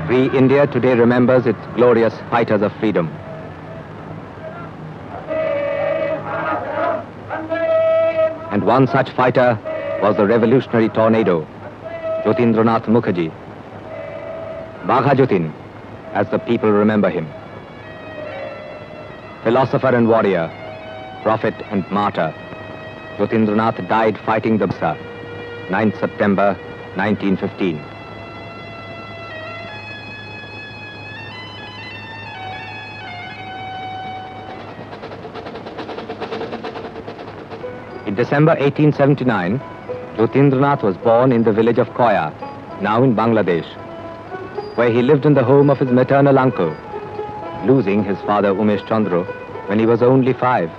Free India today remembers its glorious fighters of freedom. And one such fighter was the revolutionary tornado, Jyotindranath Mukherjee. Bagha Jyotin, as the people remember him. Philosopher and warrior, prophet and martyr, Jyotindranath died fighting the Bsa, 9th September 1915. In December 1879, Jyotindranath was born in the village of Koya, now in Bangladesh, where he lived in the home of his maternal uncle, losing his father Umesh Chandra when he was only 5.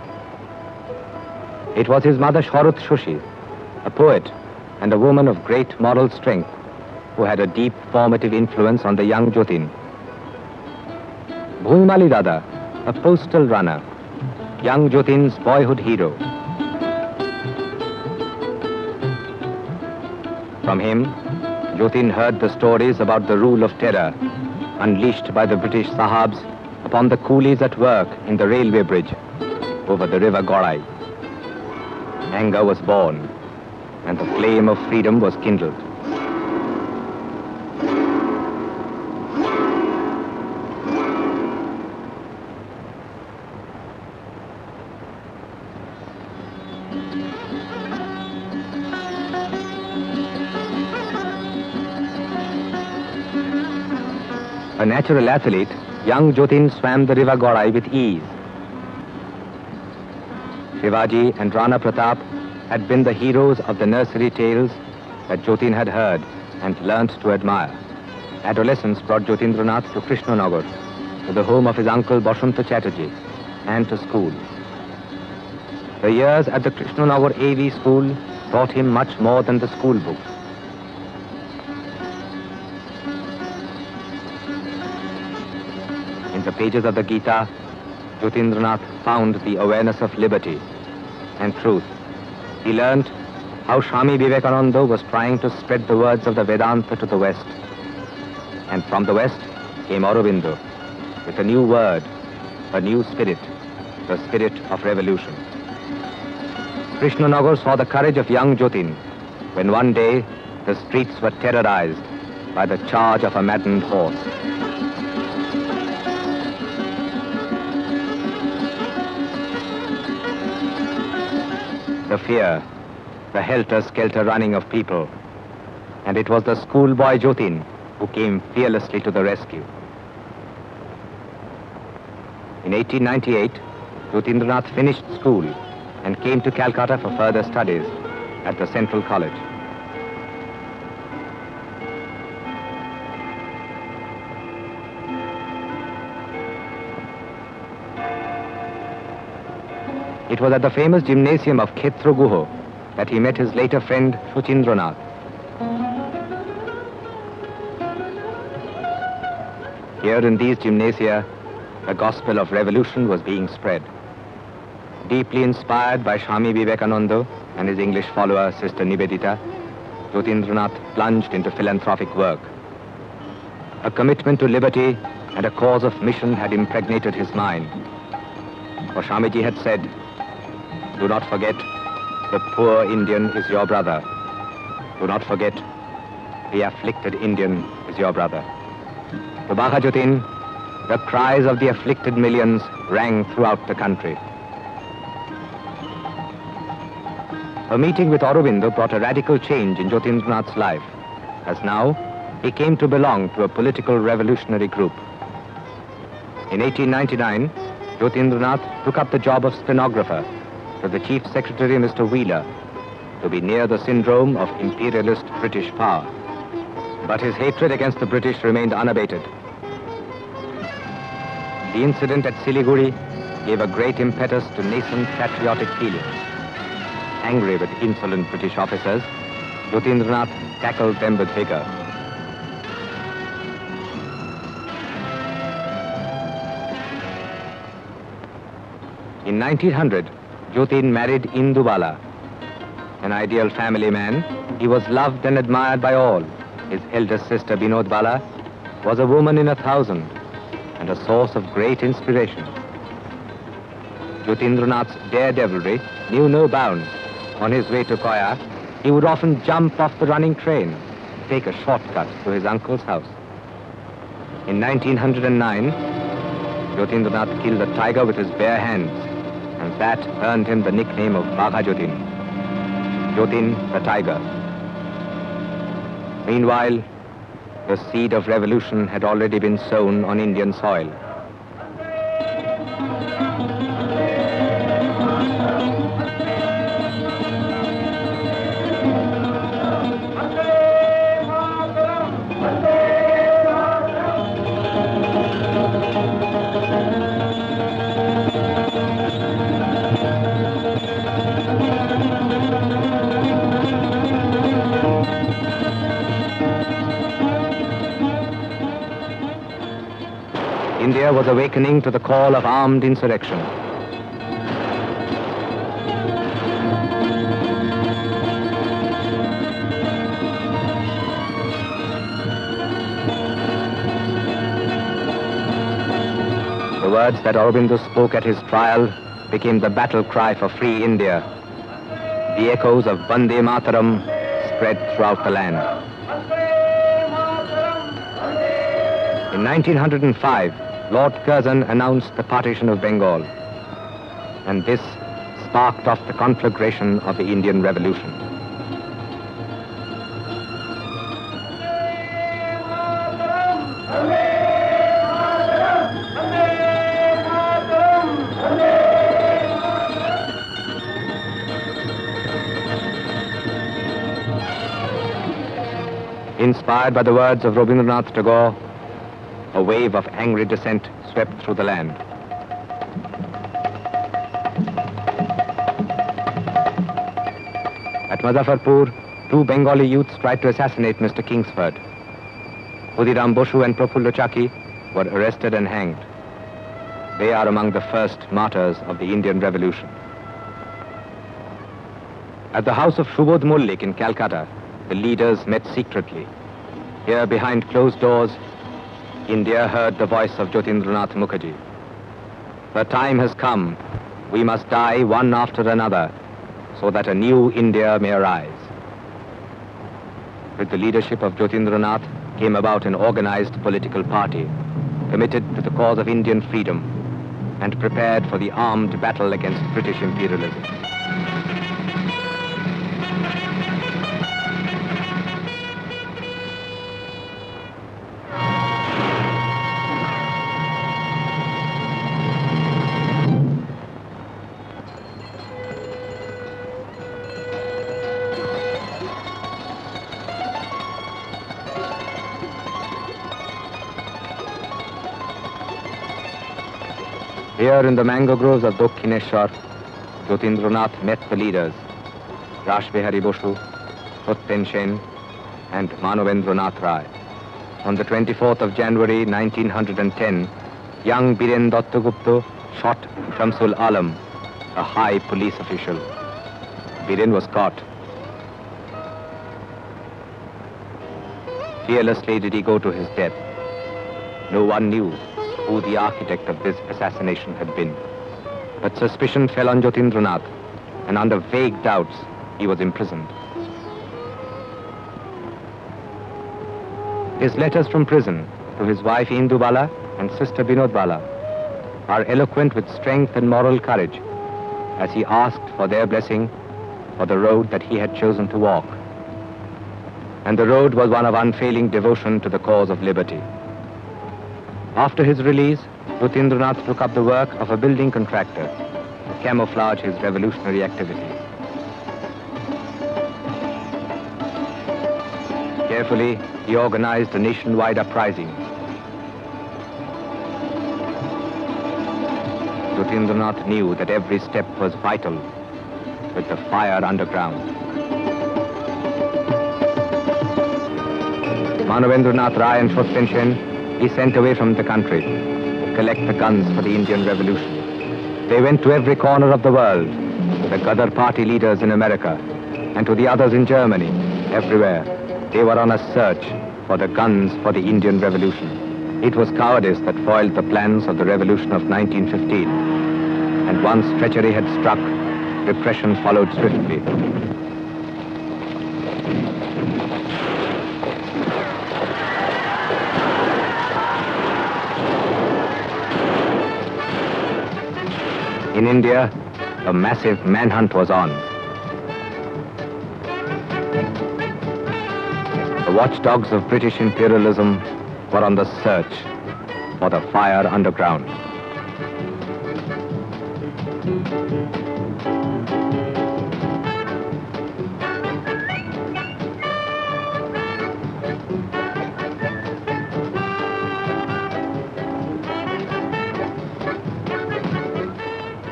It was his mother Sharut Shushi, a poet and a woman of great moral strength, who had a deep formative influence on the young Jyotin. Bhumali Dada, a postal runner, young Jyotin's boyhood hero. From him, Jyotin heard the stories about the rule of terror unleashed by the British Sahabs upon the coolies at work in the railway bridge over the river Gorai. Anger was born, and the flame of freedom was kindled. A natural athlete, young Jyotin swam the river Gorai with ease. Shivaji and Rana Pratap had been the heroes of the nursery tales that Jyotin had heard and learnt to admire. Adolescence brought Jyotindranath to Krishnanagar, to the home of his uncle Bashanta Chatterjee, and to school. The years at the Krishnanagar AV school taught him much more than the school books. In the pages of the Gita, Jyotindranath found the awareness of liberty and truth. He learnt how Swami Vivekananda was trying to spread the words of the Vedanta to the West. And from the West came Aurobindo with a new word, a new spirit, the spirit of revolution. Krishnanagar saw the courage of young Jyotin when one day the streets were terrorized by the charge of a maddened horse. The fear, the helter-skelter running of people. And it was the schoolboy Jyotin who came fearlessly to the rescue. In 1898, Jyotindranath finished school and came to Calcutta for further studies at the Central College. It was at the famous gymnasium of Khetra Guho that he met his later friend Shuchindranath. Here in these gymnasia, the gospel of revolution was being spread. Deeply inspired by Swami Vivekananda and his English follower, Sister Nivedita, Jyotindranath plunged into philanthropic work. A commitment to liberty and a cause of mission had impregnated his mind. For Swamiji had said, "Do not forget, the poor Indian is your brother. Do not forget, the afflicted Indian is your brother." To Bagha Jyotin, the cries of the afflicted millions rang throughout the country. A meeting with Aurobindo brought a radical change in Jyotindranath's life, as now he came to belong to a political revolutionary group. In 1899, Jyotindranath took up the job of stenographer to the Chief Secretary, Mr. Wheeler, to be near the syndrome of imperialist British power. But his hatred against the British remained unabated. The incident at Siliguri gave a great impetus to nascent patriotic feelings. Angry with insolent British officers, Jyotindranath tackled them with vigor. In 1900, Jyotin married Indubala. An ideal family man, he was loved and admired by all, his eldest sister Binod Bala, was a woman in 1,000 and a source of great inspiration. Jyotindranath's daredevilry knew no bounds. On his way to Koya, he would often jump off the running train, take a shortcut to his uncle's house. In 1909, Jyotindranath killed a tiger with his bare hands, and that earned him the nickname of Bagha Jyotin, Jyotin the Tiger. Meanwhile, the seed of revolution had already been sown on Indian soil. India was awakening to the call of armed insurrection. The words that Aurobindo spoke at his trial became the battle cry for free India. The echoes of Vande Mataram spread throughout the land. In 1905, Lord Curzon announced the partition of Bengal, and this sparked off the conflagration of the Indian Revolution. Inspired by the words of Rabindranath Tagore, a wave of angry dissent swept through the land. At Muzaffarpur, two Bengali youths tried to assassinate Mr. Kingsford. Khudiram Boshu and Prafullo Chaki were arrested and hanged. They are among the first martyrs of the Indian Revolution. At the house of Subodh Mullik in Calcutta, the leaders met secretly. Here, behind closed doors, India heard the voice of Jyotindranath Mukherjee. The time has come. We must die one after another so that a new India may arise. With the leadership of Jyotindranath came about an organized political party committed to the cause of Indian freedom and prepared for the armed battle against British imperialism. Here in the mango groves of Dakshineshwar, Jyotindranath met the leaders, Rashbihari Boshu, Satyen Sen, and Manovendranath Rai. On the 24th of January 1910, young Biren Dattagupta shot Shamsul Alam, a high police official. Biren was caught. Fearlessly did he go to his death. No one knew who the architect of this assassination had been. But suspicion fell on Jyotindranath, and under vague doubts, he was imprisoned. His letters from prison to his wife Indubala and sister Binodbala are eloquent with strength and moral courage as he asked for their blessing for the road that he had chosen to walk. And the road was one of unfailing devotion to the cause of liberty. After his release, Jyotindranath took up the work of a building contractor to camouflage his revolutionary activities. Carefully, he organized a nationwide uprising. Jyotindranath knew that every step was vital with the fire underground. Manovendranath Rai and Satyen Sen he sent away from the country to collect the guns for the Indian Revolution. They went to every corner of the world, to the Ghadar party leaders in America, and to the others in Germany, everywhere. They were on a search for the guns for the Indian Revolution. It was cowardice that foiled the plans of the Revolution of 1915. And once treachery had struck, repression followed swiftly. In India, a massive manhunt was on. The watchdogs of British imperialism were on the search for the fire underground.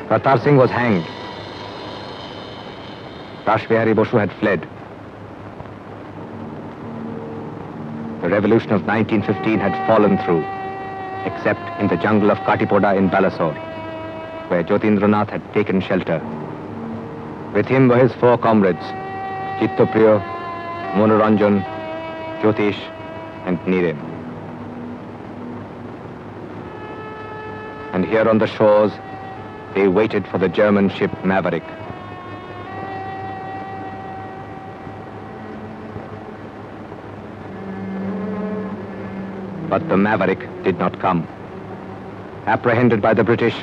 Kartar Singh was hanged. Rash Bihari Boshu had fled. The revolution of 1915 had fallen through, except in the jungle of Katipoda in Balasore, where Jyotindranath had taken shelter. With him were his 4 comrades, Chittopriyo, Monoranjan, Jyotish, and Niren. And here on the shores, they waited for the German ship Maverick. But the Maverick did not come. Apprehended by the British,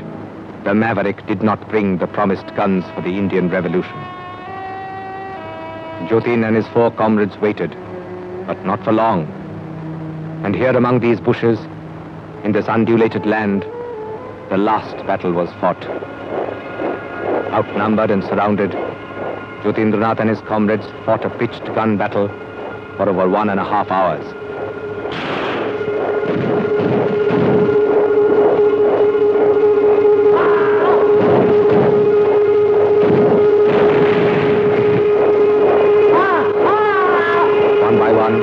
the Maverick did not bring the promised guns for the Indian Revolution. Jyotin and his 4 comrades waited, but not for long. And here among these bushes, in this undulated land, the last battle was fought. Outnumbered and surrounded, Jyotindranath and his comrades fought a pitched gun battle for over 1.5 hours. One by one,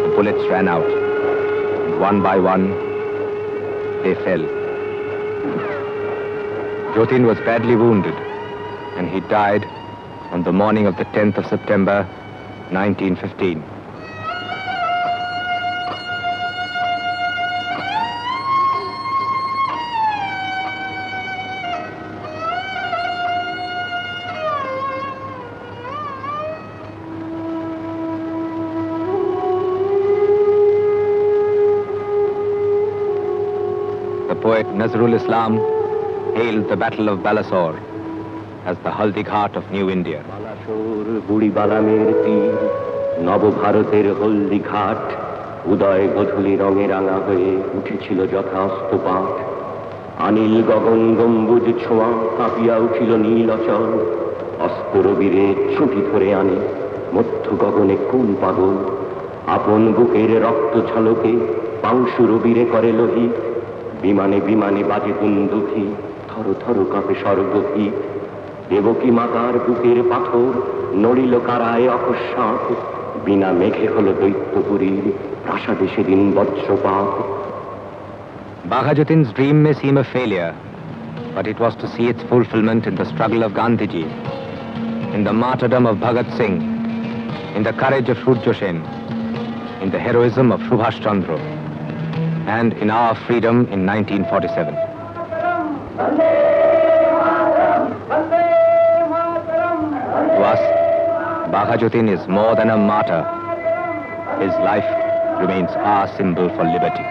the bullets ran out. And one by one, they fell. Jyotin was badly wounded, and he died on the morning of the 10th of September, 1915. The poet Nazrul Islam hailed the Battle of Balasore as the Haldi Ghat of New India. Balasore, Budi Balamer তীর, নবভারতের হলদি ঘাট, উদয় গধূলি রঙে রাঙা হয়ে উঠেছিল যথা অস্তপাত। আনিল গগন গম্বুজ ছোঁয়া কাঁপিয়া উঠিল নীল অচল, অস্ত্র বীরে ছুটি ধরে আনে মধ্য গগনে কোন পাগল। আপন বুকের রক্ত ঝলকে পাংশুর বীরে করে লোহিত, বিমানে বিমানে বাজে দুন্দুভি, থর থর কাঁপে সর্বভীত। দেবকী মাতার বুকের পাথর নড়িল কারায় অকস্মাৎ, বিনা মেঘে হল দৈত্যপুরীর প্রাসাদে সেদিন বজ্রপাত। Bagha Jyotin's dream may seem a failure, but it was to see its fulfillment in the struggle of Gandhiji, in the martyrdom of Bhagat Singh, in the courage of Surjo Sen, in the heroism of Subhash Chandra, and in our freedom in 1947. To us, Bagha Jyotin is more than a martyr. His life remains our symbol for liberty.